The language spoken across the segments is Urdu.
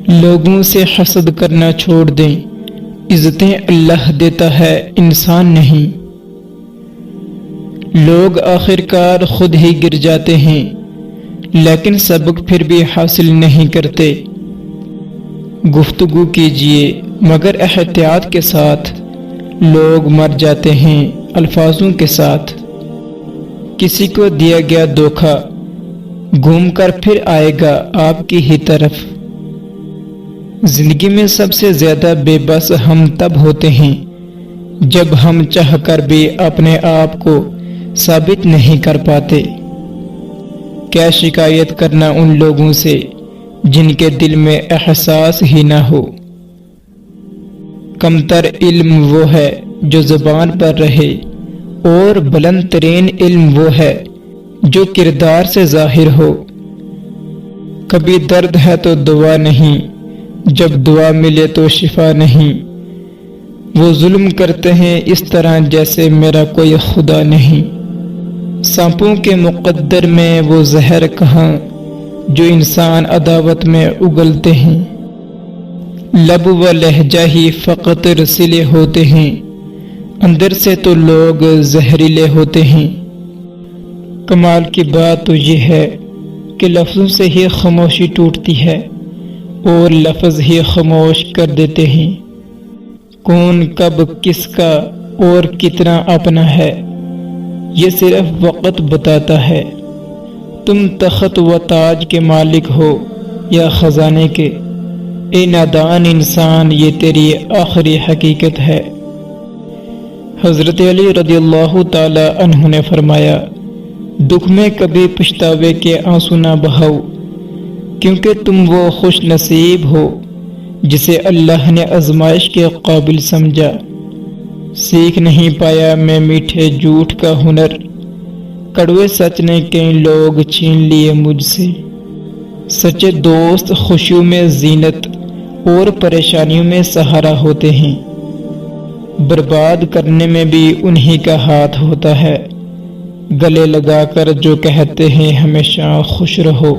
لوگوں سے حسد کرنا چھوڑ دیں، عزتیں اللہ دیتا ہے، انسان نہیں۔ لوگ آخرکار خود ہی گر جاتے ہیں، لیکن سبق پھر بھی حاصل نہیں کرتے۔ گفتگو کیجیے مگر احتیاط کے ساتھ، لوگ مر جاتے ہیں الفاظوں کے ساتھ۔ کسی کو دیا گیا دھوکہ گھوم کر پھر آئے گا آپ کی ہی طرف۔ زندگی میں سب سے زیادہ بے بس ہم تب ہوتے ہیں جب ہم چاہ کر بھی اپنے آپ کو ثابت نہیں کر پاتے۔ کیا شکایت کرنا ان لوگوں سے جن کے دل میں احساس ہی نہ ہو۔ کمتر علم وہ ہے جو زبان پر رہے، اور بلند ترین علم وہ ہے جو کردار سے ظاہر ہو۔ کبھی درد ہے تو دوا نہیں، جب دعا ملے تو شفا نہیں۔ وہ ظلم کرتے ہیں اس طرح جیسے میرا کوئی خدا نہیں۔ سانپوں کے مقدر میں وہ زہر کہاں جو انسان عداوت میں اگلتے ہیں۔ لب و لہجہ ہی فقط رسیلے ہوتے ہیں، اندر سے تو لوگ زہریلے ہوتے ہیں۔ کمال کی بات تو یہ ہے کہ لفظوں سے ہی خاموشی ٹوٹتی ہے اور لفظ ہی خاموش کر دیتے ہیں۔ کون کب کس کا اور کتنا اپنا ہے، یہ صرف وقت بتاتا ہے۔ تم تخت و تاج کے مالک ہو یا خزانے کے، اے نادان انسان یہ تیری آخری حقیقت ہے۔ حضرت علی رضی اللہ تعالی عنہ نے فرمایا، دکھ میں کبھی پچھتاوے کے آنسو نہ بہاؤ، کیونکہ تم وہ خوش نصیب ہو جسے اللہ نے آزمائش کے قابل سمجھا۔ سیکھ نہیں پایا میں میٹھے جھوٹ کا ہنر، کڑوے سچ نے کئی لوگ چھین لیے مجھ سے۔ سچے دوست خوشیوں میں زینت اور پریشانیوں میں سہارا ہوتے ہیں، برباد کرنے میں بھی انہی کا ہاتھ ہوتا ہے۔ گلے لگا کر جو کہتے ہیں ہمیشہ خوش رہو۔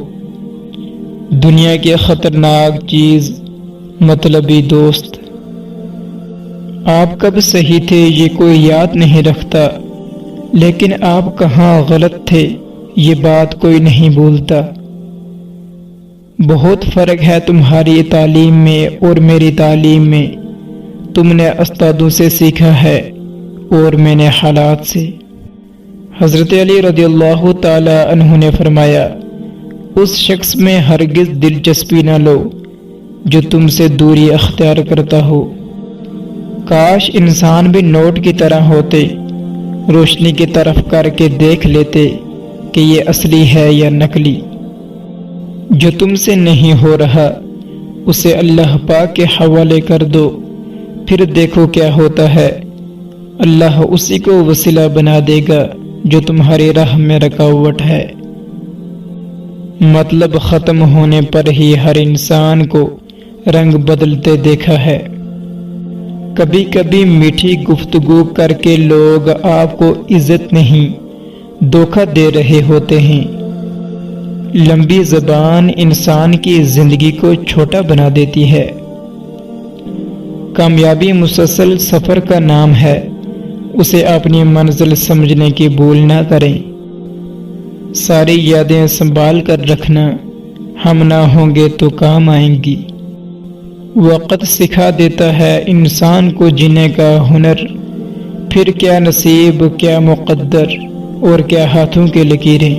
دنیا کی خطرناک چیز مطلبی دوست۔ آپ کب صحیح تھے یہ کوئی یاد نہیں رکھتا، لیکن آپ کہاں غلط تھے یہ بات کوئی نہیں بھولتا۔ بہت فرق ہے تمہاری تعلیم میں اور میری تعلیم میں، تم نے استادوں سے سیکھا ہے اور میں نے حالات سے۔ حضرت علی رضی اللہ تعالی عنہ نے فرمایا، اس شخص میں ہرگز دلچسپی نہ لو جو تم سے دوری اختیار کرتا ہو۔ کاش انسان بھی نوٹ کی طرح ہوتے، روشنی کی طرف کر کے دیکھ لیتے کہ یہ اصلی ہے یا نقلی۔ جو تم سے نہیں ہو رہا اسے اللہ پاک کے حوالے کر دو، پھر دیکھو کیا ہوتا ہے۔ اللہ اسی کو وسیلہ بنا دے گا جو تمہاری راہ میں رکاوٹ ہے۔ مطلب ختم ہونے پر ہی ہر انسان کو رنگ بدلتے دیکھا ہے۔ کبھی کبھی میٹھی گفتگو کر کے لوگ آپ کو عزت نہیں دھوکہ دے رہے ہوتے ہیں۔ لمبی زبان انسان کی زندگی کو چھوٹا بنا دیتی ہے۔ کامیابی مسلسل سفر کا نام ہے، اسے اپنی منزل سمجھنے کی بھول نہ کریں۔ ساری یادیں سنبھال کر رکھنا، ہم نہ ہوں گے تو کام آئیں گی۔ وقت سکھا دیتا ہے انسان کو جینے کا ہنر، پھر کیا نصیب، کیا مقدر اور کیا ہاتھوں کی لکیریں۔